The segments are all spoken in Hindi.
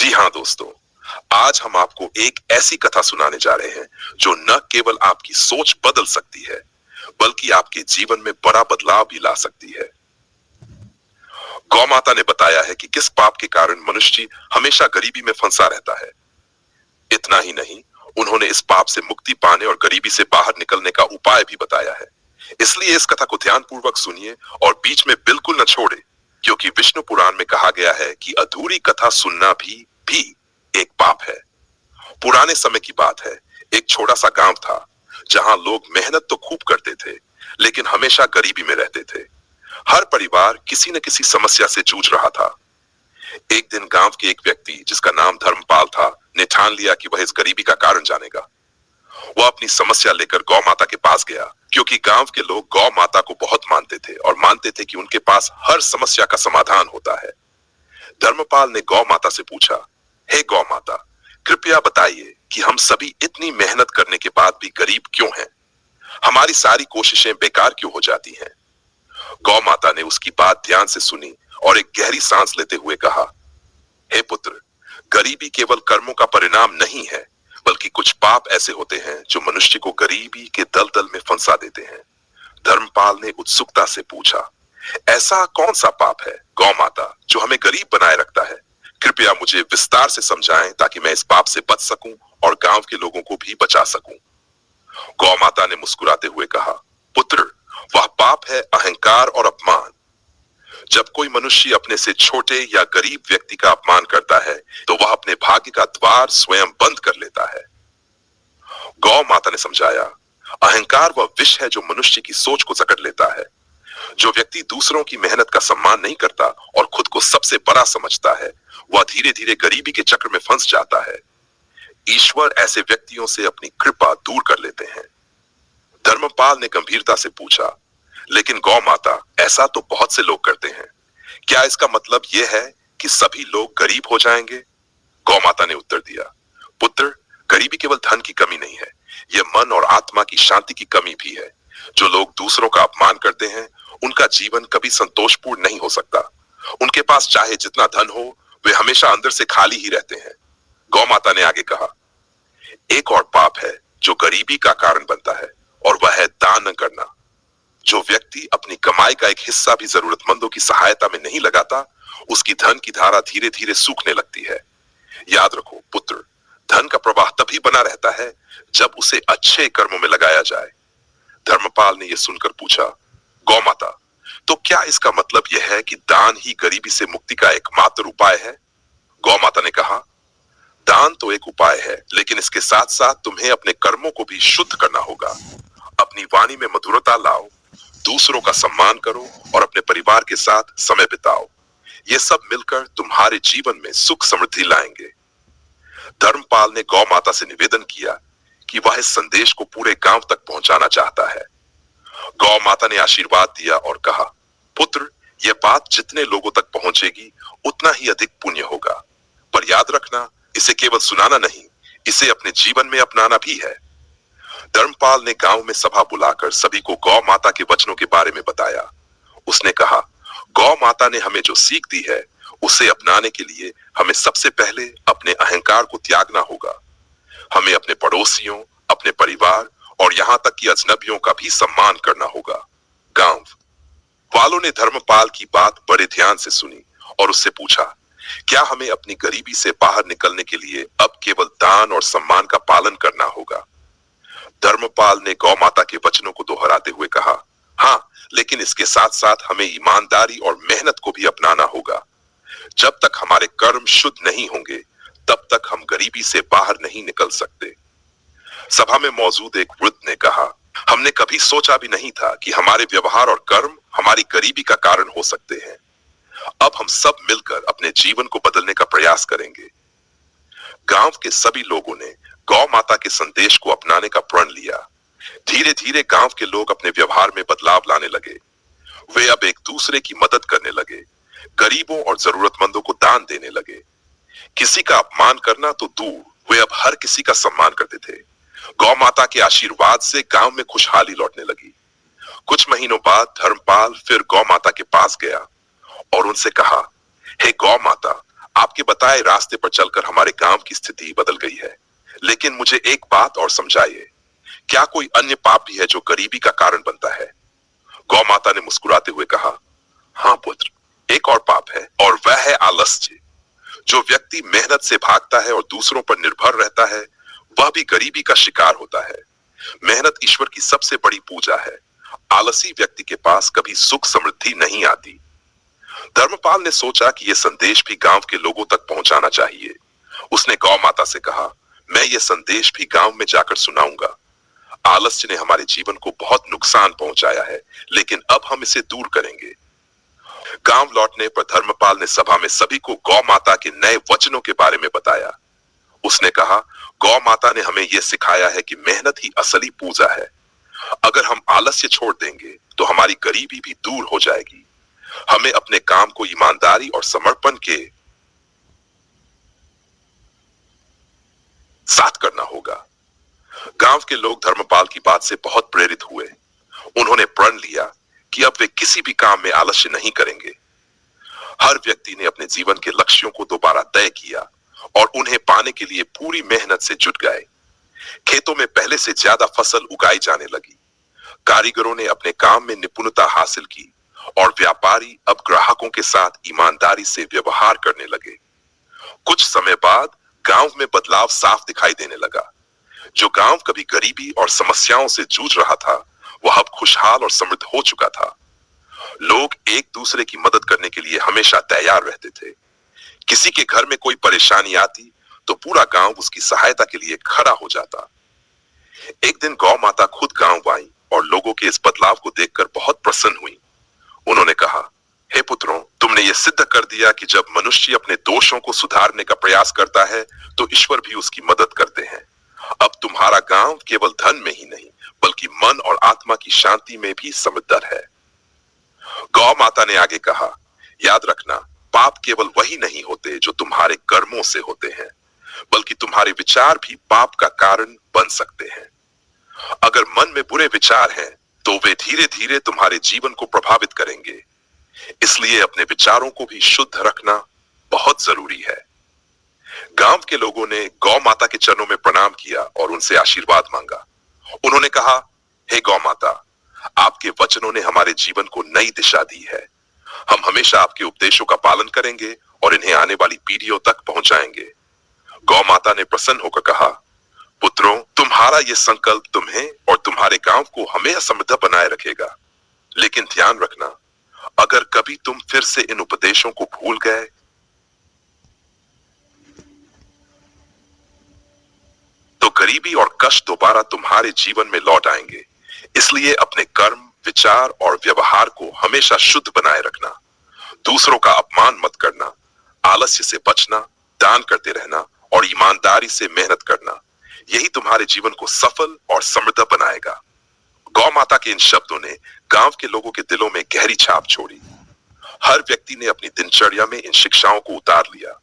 जी हाँ दोस्तों, आज हम आपको एक ऐसी कथा सुनाने जा रहे हैं जो न केवल आपकी सोच बदल सकती है, बल्कि आपके जीवन में बड़ा बदलाव भी ला सकती है। गौ माता ने बताया है कि किस पाप के कारण मनुष्य हमेशा गरीबी में फंसा रहता है। इतना ही नहीं, उन्होंने इस पाप से मुक्ति पाने और गरीबी से बाहर निकलने का उपाय भी बताया है। इसलिए इस कथा को ध्यानपूर्वक सुनिए और बीच में बिल्कुल न छोड़े, क्योंकि विष्णु पुराण में कहा गया है कि अधूरी कथा सुनना भी एक पाप है। पुराने समय की बात है, एक छोटा सा गांव था जहां लोग मेहनत तो खूब करते थे, लेकिन हमेशा गरीबी में रहते थे। हर परिवार किसी न किसी समस्या से जूझ रहा था। एक दिन गांव के एक व्यक्ति जिसका नाम धर्मपाल था ने ठान लिया कि वह इस गरीबी का कारण जानेगा। वह अपनी समस्या लेकर गौ माता के पास गया, क्योंकि गांव के लोग गौ माता को बहुत मानते थे और मानते थे कि उनके पास हर समस्या का समाधान होता है। धर्मपाल ने गौ माता से पूछा, हे गौ माता, कृपया बताइए कि हम सभी इतनी मेहनत करने के बाद भी गरीब क्यों हैं? हमारी सारी कोशिशें बेकार क्यों हो जाती हैं? गौ माता ने उसकी बात ध्यान से सुनी और एक गहरी सांस लेते हुए कहा, हे पुत्र, गरीबी केवल कर्मों का परिणाम नहीं है, बल्कि कुछ पाप ऐसे होते हैं जो मनुष्य को गरीबी के दलदल में फंसा देते हैं। धर्मपाल ने उत्सुकता से पूछा, ऐसा कौन सा पाप है गौ माता जो हमें गरीब बनाए रखता है? कृपया मुझे विस्तार से समझाएं ताकि मैं इस पाप से बच सकूं और गांव के लोगों को भी बचा सकूं। गौ माता ने मुस्कुराते हुए कहा, पुत्र, वह पाप है अहंकार और अपमान। जब कोई मनुष्य अपने से छोटे या गरीब व्यक्ति का अपमान करता है, तो वह अपने भाग्य का द्वार स्वयं बंद कर लेता है। गौ माता ने समझाया, अहंकार वह विष है जो मनुष्य की सोच को जकड़ लेता है। जो व्यक्ति दूसरों की मेहनत का सम्मान नहीं करता और खुद को सबसे बड़ा समझता है, वह धीरे धीरे गरीबी के चक्र में फंस जाता है। ईश्वर ऐसे व्यक्तियों से अपनी कृपा दूर कर लेते हैं। धर्मपाल ने गंभीरता से पूछा, लेकिन गौ माता, ऐसा तो बहुत से लोग करते हैं। क्या इसका मतलब यह है कि सभी लोग गरीब हो जाएंगे? गौ माता ने उत्तर दिया, पुत्र, गरीबी केवल धन की कमी नहीं है, यह मन और आत्मा की शांति की कमी भी है। जो लोग दूसरों का अपमान करते हैं, उनका जीवन कभी संतोषपूर्ण नहीं हो सकता। उनके पास चाहे जितना धन हो, वे हमेशा अंदर से खाली ही रहते हैं। गौ माता ने आगे कहा, एक और पाप है जो गरीबी का कारण बनता है, और वह है दान न करना। जो व्यक्ति अपनी कमाई का एक हिस्सा भी जरूरतमंदों की सहायता में नहीं लगाता, उसकी धन की धारा धीरे धीरे सूखने लगती है। याद रखो पुत्र, धन का प्रवाह तभी बना रहता है जब उसे अच्छे कर्मों में लगाया जाए। धर्मपाल ने यह सुनकर पूछा, गौ माता, तो क्या इसका मतलब यह है कि दान ही गरीबी से मुक्ति का एकमात्र उपाय है? गौ माता ने कहा, दान तो एक उपाय है, लेकिन इसके साथ साथ तुम्हें अपने कर्मों को भी शुद्ध करना होगा। अपनी वाणी में मधुरता लाओ, दूसरों का सम्मान करो और अपने परिवार के साथ समय बिताओ। ये सब मिलकर तुम्हारे जीवन में सुख समृद्धि लाएंगे। धर्मपाल ने गौ माता से निवेदन किया कि वह इस संदेश को पूरे गांव तक पहुंचाना चाहता है। गौ माता ने आशीर्वाद दिया और कहा, पुत्र, यह बात जितने लोगों तक पहुंचेगी, उतना ही अधिक पुण्य होगा। पर याद रखना, इसे केवल सुनाना नहीं, इसे अपने जीवन में अपनाना भी है। धर्मपाल ने गांव में सभा बुलाकर सभी को गौ माता के वचनों के बारे में बताया। उसने कहा, गौ माता ने हमें जो सीख दी है, उसे अपनाने के लिए हमें सबसे पहले अपने अहंकार को त्यागना होगा। हमें अपने पड़ोसियों, अपने परिवार और यहाँ तक कि अजनबियों का भी सम्मान करना होगा। गांव वालों ने धर्मपाल की बात बड़े ध्यान से सुनी और उससे पूछा, क्या हमें अपनी गरीबी से बाहर निकलने के लिए अब केवल दान और सम्मान का पालन करना होगा? धर्मपाल ने गौ माता के वचनों को दोहराते हुए कहा, हाँ, लेकिन इसके साथ साथ हमें ईमानदारी और मेहनत को भी अपनाना होगा। जब तक हमारे कर्म शुद्ध नहीं होंगे, तब तक हम गरीबी से बाहर नहीं निकल सकते। सभा में मौजूद एक वृद्ध ने कहा, हमने कभी सोचा भी नहीं था कि हमारे व्यवहार और कर्म हमारी गरीबी का कारण हो सकते हैं। अब हम सब मिलकर अपने जीवन को बदलने का प्रयास करेंगे। गांव के सभी लोगों ने गौ माता के संदेश को अपनाने का प्रण लिया। धीरे धीरे गांव के लोग अपने व्यवहार में बदलाव लाने लगे। वे अब एक दूसरे की मदद करने लगे, गरीबों और जरूरतमंदों को दान देने लगे। किसी का अपमान करना तो दूर, वे अब हर किसी का सम्मान करते थे। गौ माता के आशीर्वाद से गांव में खुशहाली लौटने लगी। कुछ महीनों बाद धर्मपाल फिर गौ माता के पास गया और उनसे कहा, हे गौ माता, आपके बताए रास्ते पर चलकर हमारे गांव की स्थिति बदल गई है। लेकिन मुझे एक बात और समझाइए, क्या कोई अन्य पाप भी है जो गरीबी का कारण बनता है? गौ माता ने मुस्कुराते हुए कहा, हाँ पुत्र, एक और पाप है और वह है आलस्य। जो व्यक्ति मेहनत से भागता है और दूसरों पर निर्भर रहता है, वह भी गरीबी का शिकार होता है। मेहनत ईश्वर की सबसे बड़ी पूजा है। आलसी व्यक्ति के पास कभी सुख समृद्धि नहीं आती। धर्मपाल ने सोचा कि यह संदेश भी गांव के लोगों तक पहुंचाना चाहिए। उसने गौ माता से कहा, मैं यह संदेश भी गांव में जाकर सुनाऊंगा। आलस्य ने हमारे जीवन को बहुत नुकसान पहुंचाया है, लेकिन अब हम इसे दूर करेंगे। गांव लौटने पर धर्मपाल ने सभा में सभी को गौ माता के नए वचनों के बारे में बताया। उसने कहा, गौ माता ने हमें यह सिखाया है कि मेहनत ही असली पूजा है। अगर हम आलस्य छोड़ देंगे तो हमारी गरीबी भी दूर हो जाएगी। हमें अपने काम को ईमानदारी और समर्पण के साथ करना होगा। गांव के लोग धर्मपाल की बात से बहुत प्रेरित हुए। उन्होंने प्रण लिया कि अब वे किसी भी काम में आलस्य नहीं करेंगे। हर व्यक्ति ने अपने जीवन के लक्ष्यों को दोबारा तय किया और उन्हें पाने के लिए पूरी मेहनत से जुट गए। खेतों में पहले से ज्यादा फसल उगाई जाने लगी। कारीगरों ने अपने काम में निपुणता हासिल की और व्यापारी अब ग्राहकों के साथ ईमानदारी से व्यवहार करने लगे। कुछ समय बाद गांव में बदलाव साफ दिखाई देने लगा। जो गांव कभी गरीबी और समस्याओं से जूझ रहा था, वह अब खुशहाल और समृद्ध हो चुका था। लोग एक दूसरे की मदद करने के लिए हमेशा तैयार रहते थे। किसी के घर में कोई परेशानी आती तो पूरा गांव उसकी सहायता के लिए खड़ा हो जाता। एक दिन गौ माता खुद गांव आई और लोगों के इस बदलाव को देखकर बहुत प्रसन्न हुई। उन्होंने कहा, हे पुत्रों, तुमने ये सिद्ध कर दिया कि जब मनुष्य अपने दोषों को सुधारने का प्रयास करता है तो ईश्वर भी उसकी मदद करते हैं। अब तुम्हारा गांव केवल धन में ही नहीं, बल्कि मन और आत्मा की शांति में भी समृद्ध है। गौ माता ने आगे कहा, याद रखना, पाप केवल वही नहीं होते जो तुम्हारे कर्मों से होते हैं, बल्कि तुम्हारे विचार भी पाप का कारण बन सकते हैं। अगर मन में बुरे विचार हैं, तो वे धीरे धीरे तुम्हारे जीवन को प्रभावित करेंगे। इसलिए अपने विचारों को भी शुद्ध रखना बहुत जरूरी है। गांव के लोगों ने गौ माता के चरणों में प्रणाम किया और उनसे आशीर्वाद मांगा। उन्होंने कहा, हे गौ माता, आपके वचनों ने हमारे जीवन को नई दिशा दी है। हम हमेशा आपके उपदेशों का पालन करेंगे और इन्हें आने वाली पीढ़ियों तक पहुंचाएंगे। गौ माता ने प्रसन्न होकर कहा, पुत्रों, तुम्हारा यह संकल्प तुम्हें और तुम्हारे गांव को हमेशा समृद्ध बनाए रखेगा। लेकिन ध्यान रखना, अगर कभी तुम फिर से इन उपदेशों को भूल गए तो गरीबी और कष्ट दोबारा तुम्हारे जीवन में लौट आएंगे। इसलिए अपने कर्म, विचार और व्यवहार को हमेशा शुद्ध बनाए रखना। दूसरों का अपमान मत करना, आलस्य से बचना, दान करते रहना और ईमानदारी से मेहनत करना, यही तुम्हारे जीवन को सफल और समृद्ध बनाएगा। गौ माता के इन शब्दों ने गांव के लोगों के दिलों में गहरी छाप छोड़ी। हर व्यक्ति ने अपनी दिनचर्या में इन शिक्षाओं को उतार लिया।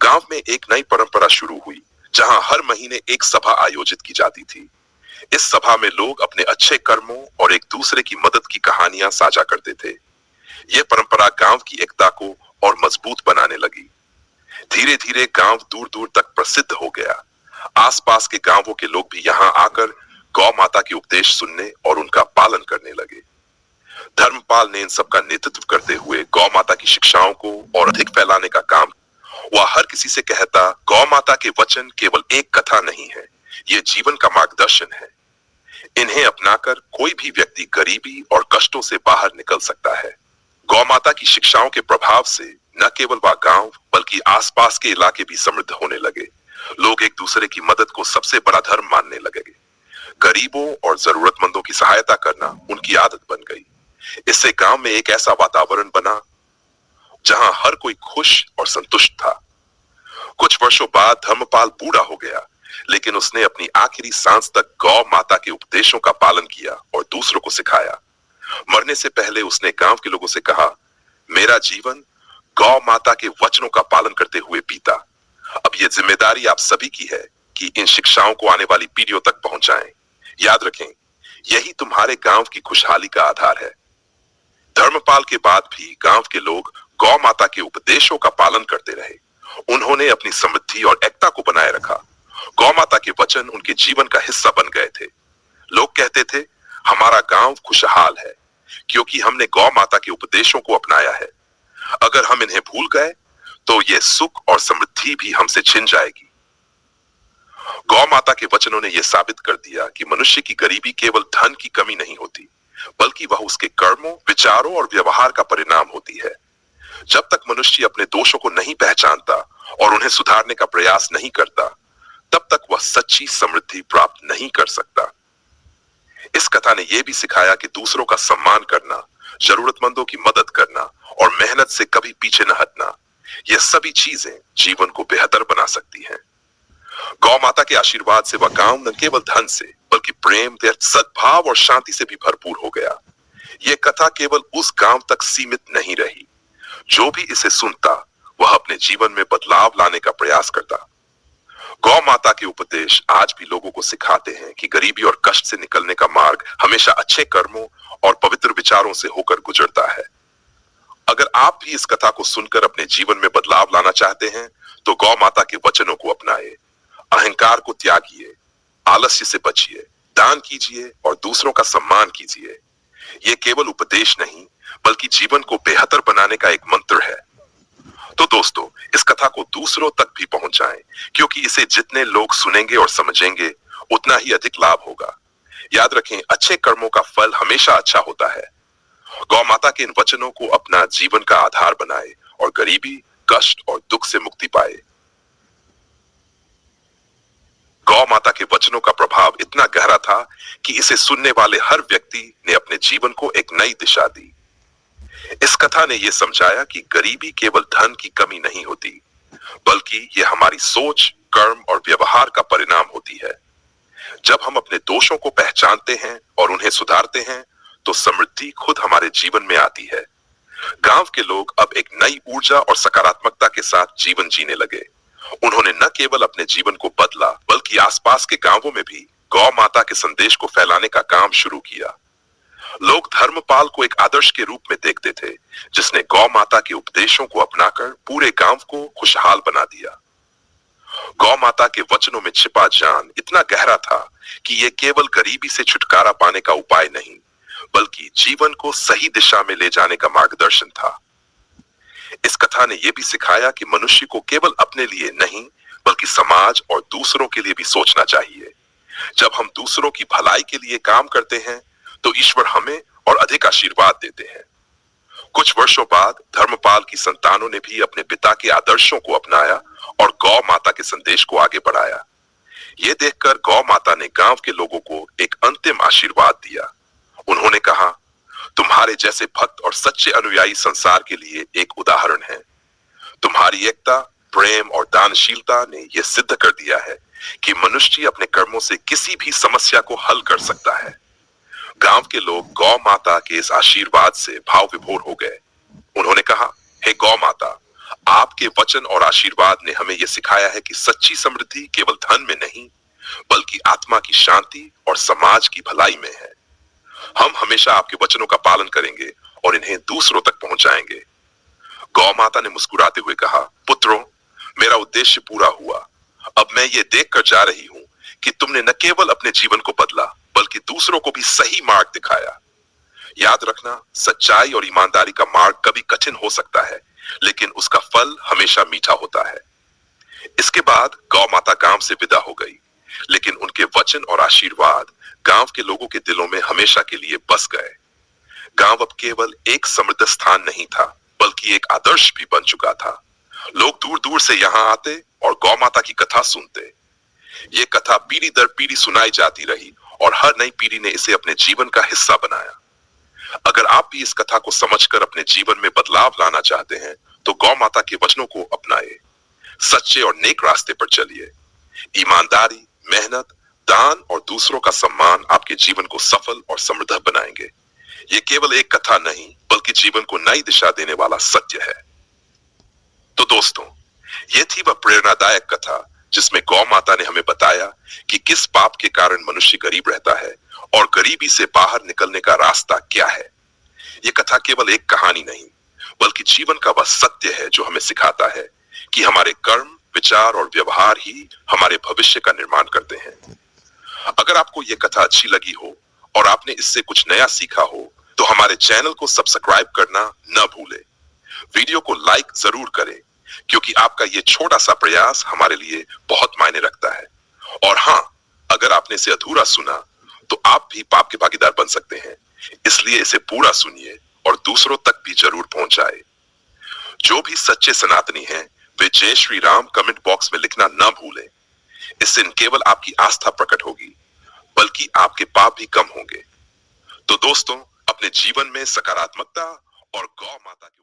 गांव में एक नई परंपरा शुरू हुई, जहां हर महीने एक सभा आयोजित की जाती थी। इस सभा में लोग अपने अच्छे कर्मों और एक दूसरे की मदद की कहानियां साझा करते थे। यह परंपरा गांव की एकता को और मजबूत बनाने लगी। धीरे धीरे गांव दूर दूर तक प्रसिद्ध हो गया। आसपास के गांवों के लोग भी यहां आकर गौ माता के उपदेश सुनने और उनका पालन करने लगे। धर्मपाल ने इन सब का नेतृत्व करते हुए गौ माता की शिक्षाओं को और अधिक फैलाने का काम। वह हर किसी से कहता, गौ माता के वचन केवल एक कथा नहीं है, ये जीवन का मार्गदर्शन है। इन्हें अपनाकर कोई भी व्यक्ति गरीबी और कष्टों से बाहर निकल सकता है। गौ माता की शिक्षाओं के प्रभाव से न केवल वह गांव बल्कि आसपास के इलाके भी समृद्ध होने लगे। लोग एक दूसरे की मदद को सबसे बड़ा धर्म मानने लगे। गरीबों और जरूरतमंदों की सहायता करना उनकी आदत बन गई। इससे गांव में एक ऐसा वातावरण बना जहां हर कोई खुश और संतुष्ट था। कुछ वर्षों बाद धर्मपाल बूढ़ा हो गया, लेकिन उसने अपनी आखिरी सांस तक गौ माता के उपदेशों का पालन किया और दूसरों को सिखाया। मरने से पहले उसने गांव के लोगों से कहा, मेरा जीवन गौ माता के वचनों का पालन करते हुए बीता। अब यह जिम्मेदारी आप सभी की है कि इन शिक्षाओं को आने वाली पीढ़ियों तक पहुंचाएं। याद रखें, यही तुम्हारे गांव की खुशहाली का आधार है। धर्मपाल के बाद भी गांव के लोग गौ माता के उपदेशों का पालन करते रहे। उन्होंने अपनी समृद्धि और एकता को बनाए रखा। गौ माता के वचन उनके जीवन का हिस्सा बन गए थे। लोग कहते थे, हमारा गांव खुशहाल है क्योंकि हमने गौ माता के उपदेशों को अपनाया है। अगर हम इन्हें भूल गए तो ये सुख और समृद्धि भी हमसे छिन जाएगी। गौ माता के वचनों ने यह साबित कर दिया कि मनुष्य की गरीबी केवल धन की कमी नहीं होती, बल्कि वह उसके कर्मों, विचारों और व्यवहार का परिणाम होती है। जब तक मनुष्य अपने दोषों को नहीं पहचानता और उन्हें सुधारने का प्रयास नहीं करता, तब तक वह सच्ची समृद्धि प्राप्त नहीं कर सकता। इस कथा ने यह भी सिखाया कि दूसरों का सम्मान करना, जरूरतमंदों की मदद करना और मेहनत से कभी पीछे न हटना, यह सभी चीजें जीवन को बेहतर बना सकती हैं। गौ माता के आशीर्वाद से वह गांव न केवल धन से, बल्कि प्रेम, सद्भाव और शांति से भी भरपूर हो गया। यह कथा केवल उस गांव तक सीमित नहीं रही। जो भी इसे सुनता, वह अपने जीवन में बदलाव लाने का प्रयास करता। गौ माता के उपदेश आज भी लोगों को सिखाते हैं कि गरीबी और कष्ट से निकलने का मार्ग हमेशा अच्छे कर्मों और पवित्र विचारों से होकर गुजरता है। अगर आप भी इस कथा को सुनकर अपने जीवन में बदलाव लाना चाहते हैं, तो गौ माता के वचनों को अपनाएं। अहंकार को त्यागिए, आलस्य से बचिए, दान कीजिए और दूसरों का सम्मान कीजिए। यह केवल उपदेश नहीं, बल्कि जीवन को बेहतर बनाने का एक मंत्र है। तो दोस्तों, इस कथा को दूसरों तक भी पहुंचाएं, क्योंकि इसे जितने लोग सुनेंगे और समझेंगे, उतना ही अधिक लाभ होगा। याद रखें, अच्छे कर्मों का फल हमेशा अच्छा होता है। गौ माता के इन वचनों को अपना जीवन का आधार बनाए और गरीबी, कष्ट और दुख से मुक्ति पाए। गौ माता के वचनों का प्रभाव इतना गहरा था कि इसे सुनने वाले हर व्यक्ति ने अपने जीवन को एक नई दिशा दी। इस कथा ने यह समझाया कि गरीबी केवल धन की कमी नहीं होती, बल्कि यह हमारी सोच, कर्म और व्यवहार का परिणाम होती है। जब हम अपने दोषों को पहचानते हैं और उन्हें सुधारते हैं, तो समृद्धि खुद हमारे जीवन में आती है। गांव के लोग अब एक नई ऊर्जा और सकारात्मकता के साथ जीवन जीने लगे। उन्होंने न केवल अपने जीवन को बदला, बल्कि आसपास के गांवों में भी गौ माता के संदेश को फैलाने का काम शुरू किया। लोग धर्मपाल को एक आदर्श के रूप में देखते थे, जिसने गौ माता के उपदेशों को अपनाकर पूरे गांव को खुशहाल बना दिया। गौ माता के वचनों में छिपा ज्ञान इतना गहरा था कि यह केवल गरीबी से छुटकारा पाने का उपाय नहीं, बल्कि जीवन को सही दिशा में ले जाने का मार्गदर्शन था। इस कथा ने यह भी सिखाया कि मनुष्य को केवल अपने लिए नहीं, बल्कि समाज और दूसरों के लिए भी सोचना चाहिए। जब हम दूसरों की भलाई के लिए काम करते हैं, तो ईश्वर हमें और अधिक आशीर्वाद देते हैं। कुछ वर्षों बाद धर्मपाल की संतानों ने भी अपने पिता के आदर्शों को अपनाया और गौ माता के संदेश को आगे बढ़ाया। यह देखकर गौ माता ने गांव के लोगों को एक अंतिम आशीर्वाद दिया। उन्होंने कहा, तुम्हारे जैसे भक्त और सच्चे अनुयायी संसार के लिए एक उदाहरण है। तुम्हारी एकता, प्रेम और दानशीलता ने यह सिद्ध कर दिया है कि मनुष्य अपने कर्मों से किसी भी समस्या को हल कर सकता है। गांव के लोग गौ माता के इस आशीर्वाद से भाव विभोर हो गए। उन्होंने कहा, हे गौ माता, आपके वचन और आशीर्वाद ने हमें यह सिखाया है कि सच्ची समृद्धि केवल धन में नहीं, बल्कि आत्मा की शांति और समाज की भलाई में है। हम हमेशा आपके वचनों का पालन करेंगे और इन्हें दूसरों तक पहुंचाएंगे। गौ माता ने मुस्कुराते हुए कहा, पुत्रों, मेरा उद्देश्य पूरा हुआ। अब मैं ये देखकर जा रही हूं कि तुमने न केवल अपने जीवन को बदला, बल्कि दूसरों को भी सही मार्ग दिखाया। याद रखना, सच्चाई और ईमानदारी का मार्ग कभी कठिन हो सकता है, लेकिन उसका फल हमेशा मीठा होता है। इसके बाद गौ माता गांव से विदा हो गई, लेकिन उनके वचन और आशीर्वाद गांव के लोगों के दिलों में हमेशा के लिए बस गए। गांव अब केवल एक समृद्ध स्थान नहीं था, बल्कि एक आदर्श भी बन चुका था। लोग दूर दूर से यहाँ आते और गौ माता की कथा सुनते। ये कथा पीढ़ी दर पीढ़ी सुनाई जाती रही और हर नई पीढ़ी ने इसे अपने जीवन का हिस्सा बनाया। अगर आप भी इस कथा को समझकर अपने जीवन में बदलाव लाना चाहते हैं, तो गौ माता के वचनों को अपनाएं। सच्चे और नेक रास्ते पर चलिए। ईमानदारी, मेहनत, दान और दूसरों का सम्मान आपके जीवन को सफल और समृद्ध बनाएंगे। ये केवल एक कथा नहीं, बल्कि जीवन को नई दिशा देने वाला सत्य है। तो दोस्तों, ये थी वह प्रेरणादायक कथा जिसमें गौ माता ने हमें बताया कि किस पाप के कारण मनुष्य गरीब रहता है और गरीबी से बाहर निकलने का रास्ता क्या है। यह कथा केवल एक कहानी नहीं, बल्कि जीवन का वह सत्य है जो हमें सिखाता है कि हमारे कर्म, विचार और व्यवहार ही हमारे भविष्य का निर्माण करते हैं। अगर आपको यह कथा अच्छी लगी हो और आपने इससे कुछ नया सीखा हो, तो हमारे चैनल को सब्सक्राइब करना न भूलें। वीडियो को लाइक जरूर करें, क्योंकि आपका यह छोटा सा प्रयास हमारे लिए बहुत मायने रखता है। और हाँ, अगर आपने इसे अधूरा सुना, तो आप भी पाप के भागीदार बन सकते हैं। इसलिए इसे पूरा सुनिए और दूसरों तक भी जरूर पहुंचाए। जो भी सच्चे सनातनी हैं, वे जय श्री राम कमेंट बॉक्स में लिखना न भूलें। इससे न केवल आपकी आस्था प्रकट होगी, बल्कि आपके पाप भी कम होंगे। तो दोस्तों, अपने जीवन में सकारात्मकता और गौ माता के